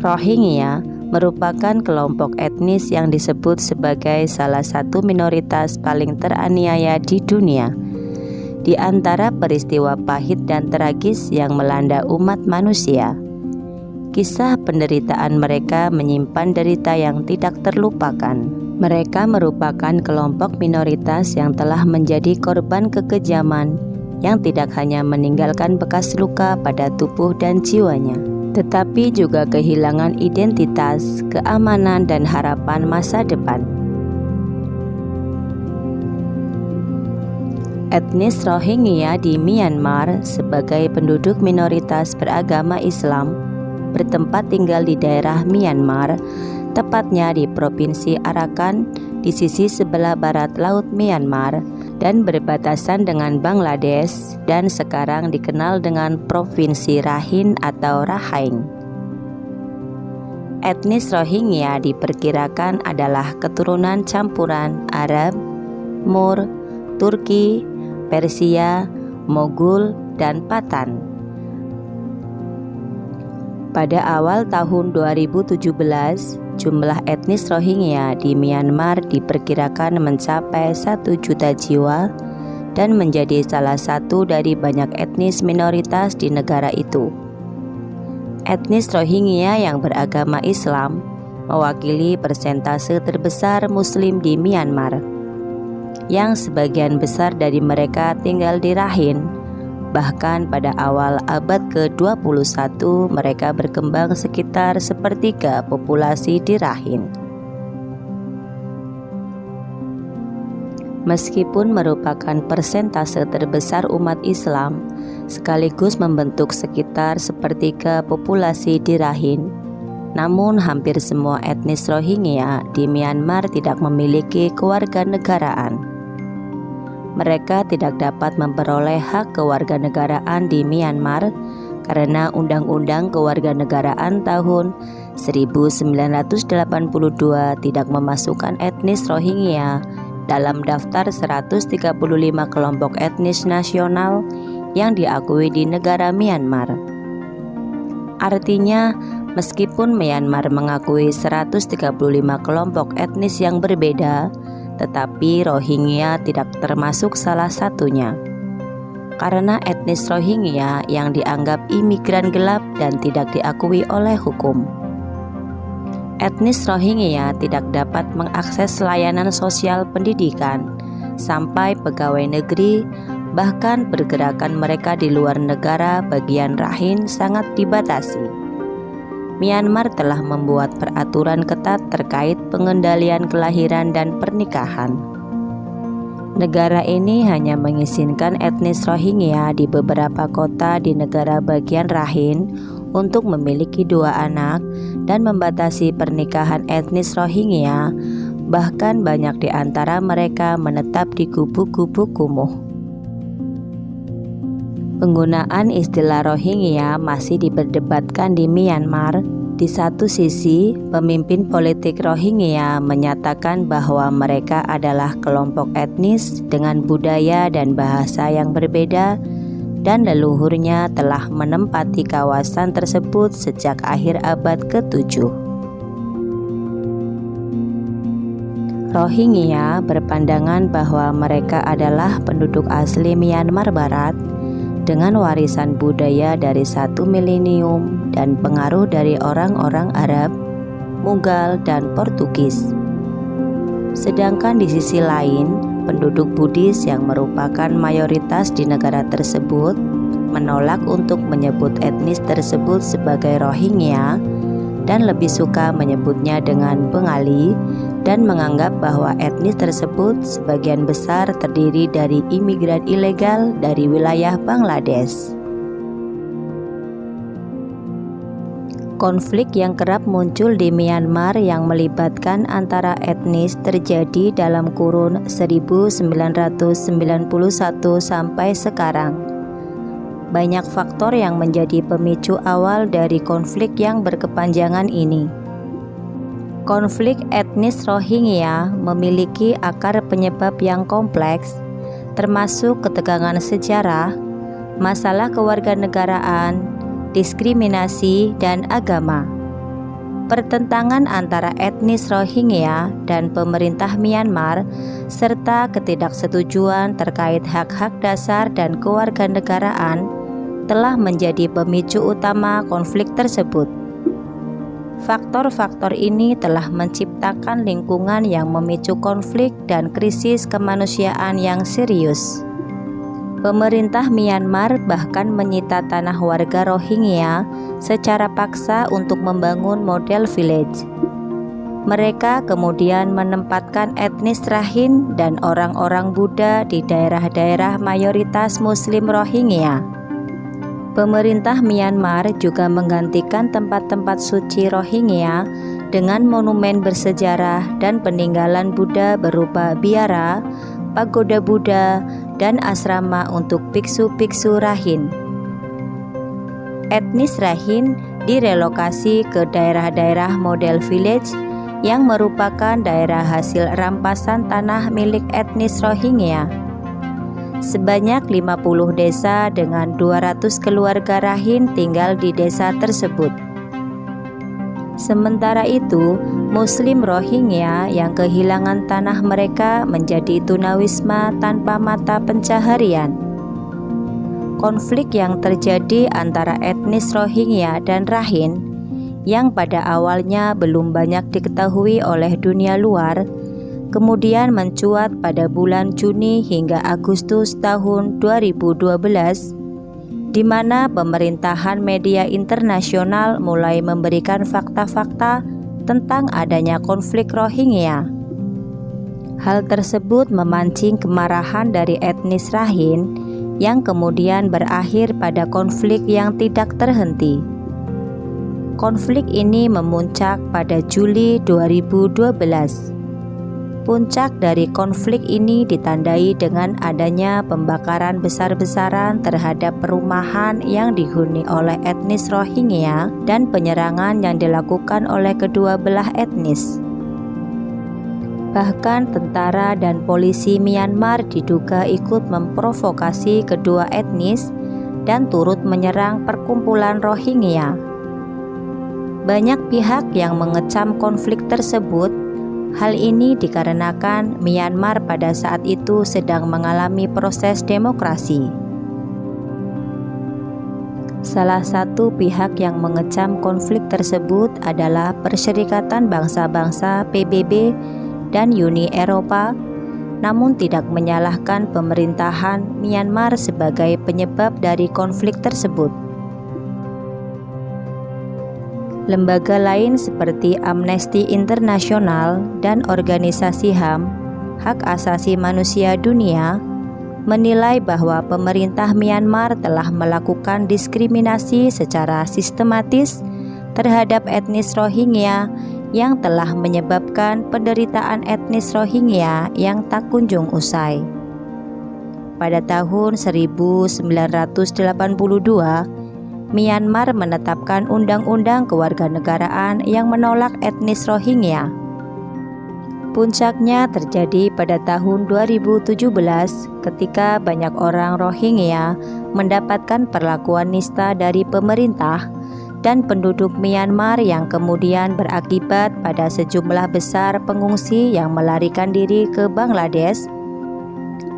Rohingya merupakan kelompok etnis yang disebut sebagai salah satu minoritas paling teraniaya di dunia. Di antara peristiwa pahit dan tragis yang melanda umat manusia, kisah penderitaan mereka menyimpan derita yang tidak terlupakan. Mereka merupakan kelompok minoritas yang telah menjadi korban kekejaman yang tidak hanya meninggalkan bekas luka pada tubuh dan jiwanya, tetapi juga kehilangan identitas, keamanan, dan harapan masa depan. Etnis Rohingya di Myanmar sebagai penduduk minoritas beragama Islam bertempat tinggal di daerah Myanmar, tepatnya di Provinsi Arakan di sisi sebelah barat Laut Myanmar dan berbatasan dengan Bangladesh dan sekarang dikenal dengan Provinsi Rakhine atau Rakhine. Etnis Rohingya diperkirakan adalah keturunan campuran Arab, Moor, Turki, Persia, Mogul, dan Pathan. Pada awal tahun 2017, jumlah etnis Rohingya di Myanmar diperkirakan mencapai 1 juta jiwa dan menjadi salah satu dari banyak etnis minoritas di negara itu. Etnis Rohingya yang beragama Islam mewakili persentase terbesar Muslim di Myanmar, yang sebagian besar dari mereka tinggal di Rakhine. Bahkan pada awal abad ke-21 mereka berkembang sekitar sepertiga populasi di Rakhine. Meskipun merupakan persentase terbesar umat Islam, sekaligus membentuk sekitar sepertiga populasi di Rakhine, namun hampir semua etnis Rohingya di Myanmar tidak memiliki kewarganegaraan. Mereka tidak dapat memperoleh hak kewarganegaraan di Myanmar karena Undang-Undang Kewarganegaraan tahun 1982 tidak memasukkan etnis Rohingya dalam daftar 135 kelompok etnis nasional yang diakui di negara Myanmar. Artinya, meskipun Myanmar mengakui 135 kelompok etnis yang berbeda, tetapi Rohingya tidak termasuk salah satunya. Karena etnis Rohingya yang dianggap imigran gelap dan tidak diakui oleh hukum. Etnis Rohingya tidak dapat mengakses layanan sosial pendidikan, sampai pegawai negeri, bahkan pergerakan mereka di luar negara bagian Rakhine sangat dibatasi. Myanmar telah membuat peraturan ketat terkait pengendalian kelahiran dan pernikahan. Negara ini hanya mengizinkan etnis Rohingya di beberapa kota di negara bagian Rakhine untuk memiliki 2 anak dan membatasi pernikahan etnis Rohingya. Bahkan banyak di antara mereka menetap di gubuk-gubuk kumuh. Penggunaan istilah Rohingya masih diperdebatkan di Myanmar. Di satu sisi, pemimpin politik Rohingya menyatakan bahwa mereka adalah kelompok etnis dengan budaya dan bahasa yang berbeda dan leluhurnya telah menempati kawasan tersebut sejak akhir abad ke-7. Rohingya berpandangan bahwa mereka adalah penduduk asli Myanmar Barat dengan warisan budaya dari 1 milenium dan pengaruh dari orang-orang Arab, Mughal, dan Portugis. Sedangkan di sisi lain, penduduk Buddhis yang merupakan mayoritas di negara tersebut menolak untuk menyebut etnis tersebut sebagai Rohingya dan lebih suka menyebutnya dengan Bengali dan menganggap bahwa etnis tersebut sebagian besar terdiri dari imigran ilegal dari wilayah Bangladesh. Konflik yang kerap muncul di Myanmar yang melibatkan antara etnis terjadi dalam kurun 1991 sampai sekarang. Banyak faktor yang menjadi pemicu awal dari konflik yang berkepanjangan ini. Konflik etnis Rohingya memiliki akar penyebab yang kompleks, termasuk ketegangan sejarah, masalah kewarganegaraan, diskriminasi, dan agama. pertentangan antara etnis Rohingya dan pemerintah Myanmar, serta ketidaksetujuan terkait hak-hak dasar dan kewarganegaraan telah menjadi pemicu utama konflik tersebut. Faktor-faktor ini telah menciptakan lingkungan yang memicu konflik dan krisis kemanusiaan yang serius. Pemerintah Myanmar bahkan menyita tanah warga Rohingya secara paksa untuk membangun model village. Mereka kemudian menempatkan etnis Rakhine dan orang-orang Buddha di daerah-daerah mayoritas Muslim Rohingya. Pemerintah Myanmar juga menggantikan tempat-tempat suci Rohingya dengan monumen bersejarah dan peninggalan Buddha berupa biara, pagoda Buddha, dan asrama untuk biksu-biksu Rakhine. Etnis Rakhine direlokasi ke daerah-daerah model village yang merupakan daerah hasil rampasan tanah milik etnis Rohingya. Sebanyak 50 desa dengan 200 keluarga Rakhine tinggal di desa tersebut. Sementara itu, Muslim Rohingya yang kehilangan tanah mereka menjadi tunawisma tanpa mata pencaharian. Konflik yang terjadi antara etnis Rohingya dan Rakhine, yang pada awalnya belum banyak diketahui oleh dunia luar, kemudian mencuat pada bulan Juni hingga Agustus tahun 2012, di mana pemerintahan media internasional mulai memberikan fakta-fakta tentang adanya konflik Rohingya. Hal tersebut memancing kemarahan dari etnis Rakhine yang kemudian berakhir pada konflik yang tidak terhenti. Konflik ini memuncak pada Juli 2012. Puncak dari konflik ini ditandai dengan adanya pembakaran besar-besaran terhadap perumahan yang dihuni oleh etnis Rohingya dan penyerangan yang dilakukan oleh kedua belah etnis. Bahkan tentara dan polisi Myanmar diduga ikut memprovokasi kedua etnis dan turut menyerang perkumpulan Rohingya. Banyak pihak yang mengecam konflik tersebut. Hal ini dikarenakan Myanmar pada saat itu sedang mengalami proses demokrasi. Salah satu pihak yang mengecam konflik tersebut adalah Perserikatan Bangsa-Bangsa PBB dan Uni Eropa, namun tidak menyalahkan pemerintahan Myanmar sebagai penyebab dari konflik tersebut. Lembaga lain seperti Amnesty International dan organisasi HAM, Hak Asasi Manusia Dunia, menilai bahwa pemerintah Myanmar telah melakukan diskriminasi secara sistematis terhadap etnis Rohingya yang telah menyebabkan penderitaan etnis Rohingya yang tak kunjung usai. Pada tahun 1982, Myanmar menetapkan undang-undang kewarganegaraan yang menolak etnis Rohingya. Puncaknya terjadi pada tahun 2017 ketika banyak orang Rohingya mendapatkan perlakuan nista dari pemerintah dan penduduk Myanmar yang kemudian berakibat pada sejumlah besar pengungsi yang melarikan diri ke Bangladesh.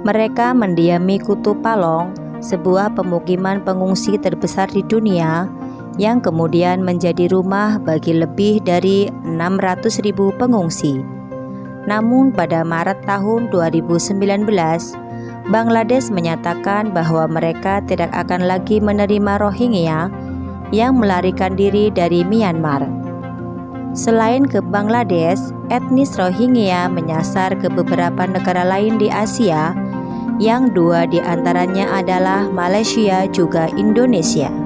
Mereka mendiami Kutub Palong, sebuah pemukiman pengungsi terbesar di dunia yang kemudian menjadi rumah bagi lebih dari 600.000 pengungsi. Namun pada Maret tahun 2019, Bangladesh menyatakan bahwa mereka tidak akan lagi menerima Rohingya yang melarikan diri dari Myanmar. Selain ke Bangladesh, etnis Rohingya menyasar ke beberapa negara lain di Asia, yang dua di antaranya adalah Malaysia juga Indonesia.